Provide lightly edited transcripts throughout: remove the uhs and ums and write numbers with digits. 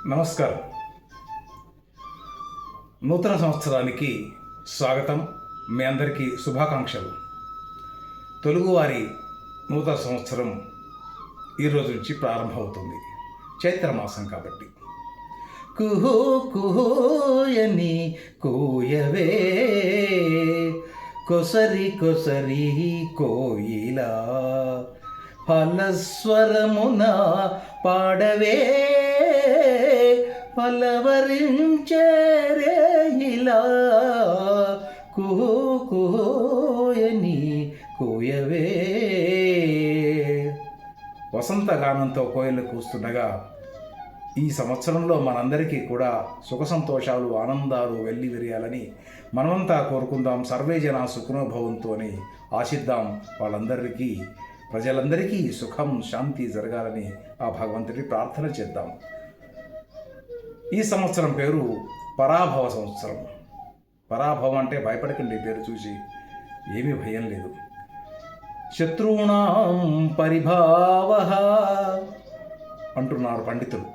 నమస్కారం. నూతన సంవత్సరానికి స్వాగతం. మీ అందరికీ శుభాకాంక్షలు. తెలుగువారి నూతన సంవత్సరం ఈరోజు నుంచి ప్రారంభమవుతుంది. చైత్రమాసం కాబట్టి కుహూ కుహూయని కూయవే కొసరి కొసరి కోయిలా ఫలస్వరమున పాడవే పలవరించేరే ఇలా కుహూ కుహూయని కూయవే. వసంతగానంతో కోయిలు కూస్తుండగా ఈ సంవత్సరంలో మనందరికీ కూడా సుఖ సంతోషాలు ఆనందాలు వెల్లి విరియాలని మనమంతా కోరుకుందాం. సర్వే జనా సుఖినో భవంతు అని ఆశిద్దాం. వాళ్ళందరికీ ప్రజలందరికీ సుఖం శాంతి జరగాలని ఆ భగవంతుడి ప్రార్థన చేద్దాం. ఈ సంవత్సరం పేరు పరాభవ సంవత్సరం. పరాభవం అంటే భయపడకండి, పేరు చూసి ఏమీ భయం లేదు. శత్రువుణాం పరిభావ అంటున్నారు పండితులు.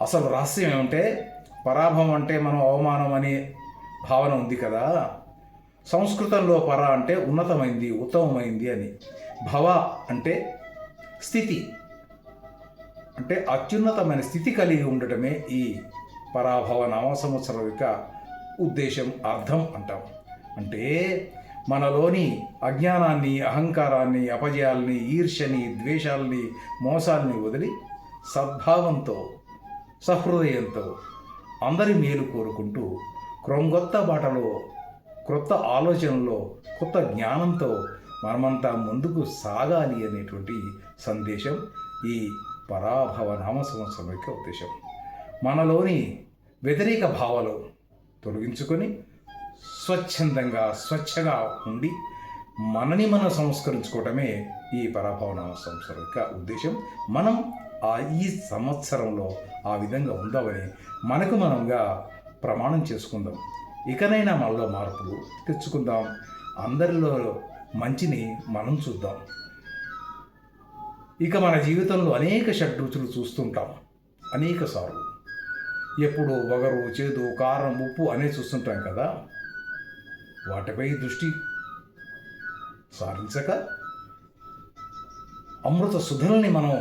అసలు రహస్యం ఏమంటే పరాభవం అంటే మనం అవమానం అనే భావన ఉంది కదా. సంస్కృతంలో పర అంటే ఉన్నతమైంది, ఉత్తమమైంది అని. భవ అంటే స్థితి, అంటే అత్యున్నతమైన స్థితి కలిగి ఉండటమే ఈ పరాభవ నామ సంవత్సరం యొక్క ఉద్దేశం, అర్థం అంటాం. అంటే మనలోని అజ్ఞానాన్ని, అహంకారాన్ని, అపజయాల్ని, ఈర్ష్యని, ద్వేషాలని, మోసాల్ని వదిలి సద్భావంతో, సహృదయంతో అందరి మేలు కోరుకుంటూ క్రొంగొత్త బాటలో, క్రొత్త ఆలోచనలో, కొత్త జ్ఞానంతో మనమంతా ముందుకు సాగాలి అనేటువంటి సందేశం ఈ పరాభవ నామ సంవత్సరం యొక్క ఉద్దేశం. మనలోని వ్యతిరేక భావాలు తొలగించుకొని స్వచ్ఛందంగా, స్వచ్ఛగా ఉండి మనని మనం సంస్కరించుకోవటమే ఈ పరాభవ నామ సంవత్సరం యొక్క ఉద్దేశం. మనం ఈ సంవత్సరంలో ఆ విధంగా ఉందామని మనకు మనంగా ప్రమాణం చేసుకుందాం. ఇకనైనా మనలో మార్పులు తెచ్చుకుందాం. అందరిలో మంచిని మనం చూద్దాం. ఇక మన జీవితంలో అనేక షడ్రుచులు చూస్తుంటాం అనేక సార్లు. ఎప్పుడు వగరు, చేదు, కారం, ఉప్పు అనే చూస్తుంటాం కదా. వాటిపై దృష్టి సారించక అమృత సుధల్ని మనం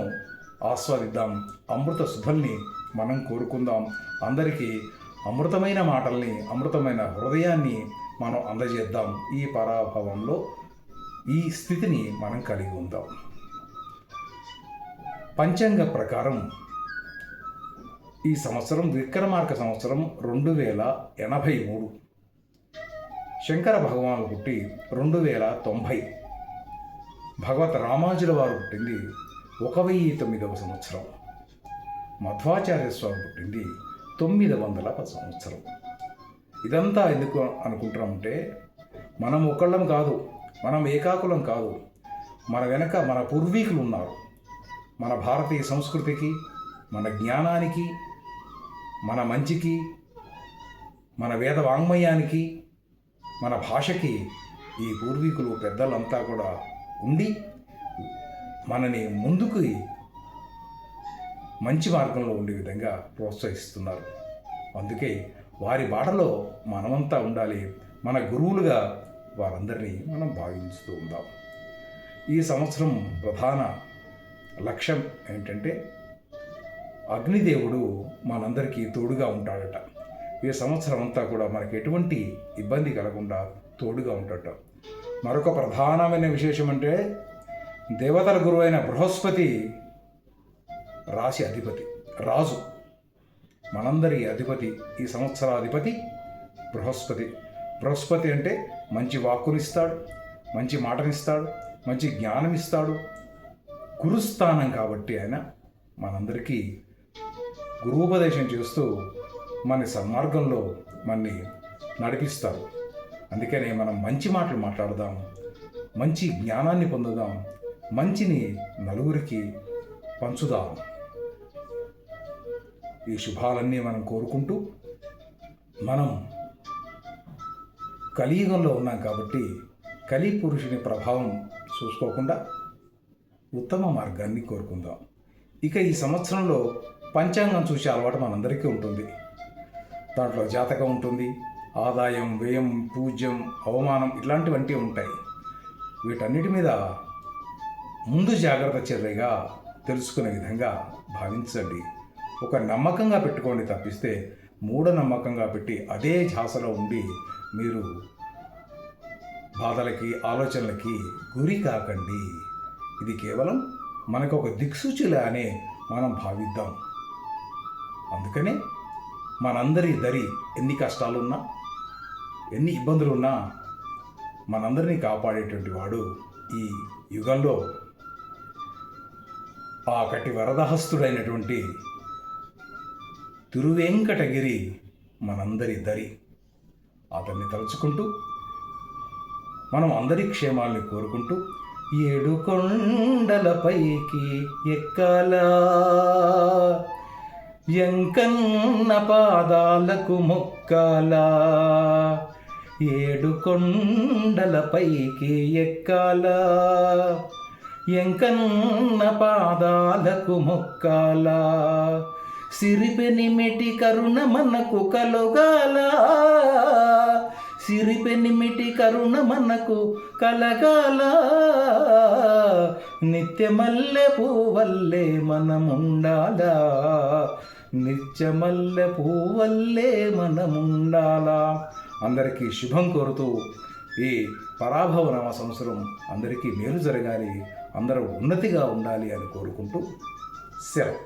ఆస్వాదిద్దాం. అమృత సుధల్ని మనం కోరుకుందాం. అందరికీ అమృతమైన మాటల్ని, అమృతమైన హృదయాన్ని మనం అందజేద్దాం. ఈ పరాభవంలో ఈ స్థితిని మనం కలిగి ఉందాం. పంచాంగ ప్రకారం ఈ సంవత్సరం విక్రమార్క సంవత్సరం 2083. శంకర భగవానుడు పుట్టి 2090. భగవత్ రామానుజుల వారు పుట్టింది 1009వ సంవత్సరం. మధ్వాచార్య స్వామి పుట్టింది 910 సంవత్సరం. ఇదంతా ఎందుకు అనుకుంటున్నామంటే మనం ఒకళ్ళం కాదు, మనం ఏకాకులం కాదు. మన వెనక మన పూర్వీకులు ఉన్నారు. మన భారతీయ సంస్కృతికి, మన జ్ఞానానికి, మన మంచికి, మన వేద వాంగ్మయానికి, మన భాషకి ఈ పూర్వీకులు పెద్దలంతా కూడా ఉండి మనని ముందుకు మంచి మార్గంలో ఉండే విధంగా ప్రోత్సహిస్తున్నారు. అందుకే వారి బాటలో మనమంతా ఉండాలి. మన గురువులుగా వారందరినీ మనం భావించుతూ ఉందాం. ఈ సంవత్సరం ప్రధాన లక్ష్యం ఏంటంటే అగ్నిదేవుడు మనందరికీ తోడుగా ఉంటాడట. ఈ సంవత్సరం అంతా కూడా మనకి ఎటువంటి ఇబ్బంది కలగకుండా తోడుగా ఉంటాడట. మరొక ప్రధానమైన విశేషం అంటే దేవతల గురువైన బృహస్పతి రాశి అధిపతి, రాజు, మనందరి అధిపతి, ఈ సంవత్సరాధిపతి బృహస్పతి. బృహస్పతి అంటే మంచి వాక్కునిస్తాడు, మంచి మాటనిస్తాడు, మంచి జ్ఞానం ఇస్తాడు. గురుస్థానం కాబట్టి ఆయన మనందరికీ గురువుపదేశం చేస్తూ మన సన్మార్గంలో మనని నడిపిస్తారు. అందుకనే మనం మంచి మాటలు మాట్లాడదాం, మంచి జ్ఞానాన్ని పొందుదాం, మంచిని నలుగురికి పంచుదాం. ఈ శుభాలన్నీ మనం కోరుకుంటూ, మనం కలియుగంలో ఉన్నాం కాబట్టి కలి పురుషుని ప్రభావం చూసుకోకుండా ఉత్తమ మార్గాన్ని కోరుకుందాం. ఇక ఈ సంవత్సరంలో పంచాంగం చూసే అలవాటు మనందరికీ ఉంటుంది. దాంట్లో జాతకం ఉంటుంది, ఆదాయం, వ్యయం, పూజ్యం, అవమానం ఇలాంటివంటి ఉంటాయి. వీటన్నిటి మీద ముందు జాగ్రత్త చర్యగా తెలుసుకునే విధంగా భావించండి. ఒక నమ్మకంగా పెట్టుకోండి తప్పిస్తే మూఢనమ్మకంగా పెట్టి అదే ధ్యాసలో ఉండి మీరు బాధలకి, ఆలోచనలకి గురి కాకండి. ఇది కేవలం మనకు ఒక దిక్సూచిలా అనే మనం భావిద్దాం. అందుకనే మనందరి దరి ఎన్ని కష్టాలున్నా, ఎన్ని ఇబ్బందులున్నా మనందరినీ కాపాడేటువంటి వాడు ఈ యుగంలో ఆ కటి వరదహస్తుడైనటువంటి తిరువేంకటగిరి మనందరి దరి. అతన్ని తలుచుకుంటూ మనం అందరి క్షేమాల్ని కోరుకుంటూ 7 కొండలపైకి ఎక్కాలా, ఎంకన్న పాదాలకు మొక్కాలా, 7 కొండలపైకి ఎక్కాలా, ఎంకన్న పాదాలకు మొక్కాలా, సిరిపెనిమిటి కరుణ మనకు కలుగాల, సిరిపెనిమిటి కరుణ మనకు కలగాల, నిత్యమల్లె పువ్వల్లే మనముండాలా, నిత్యమల్లె పువ్వల్లే మనముండాలా. అందరికీ శుభం కోరుతూ ఈ పరాభవ నామ సంవత్సరం అందరికీ మేలు జరగాలి, అందరూ ఉన్నతిగా ఉండాలి అని కోరుకుంటూ సెలవు.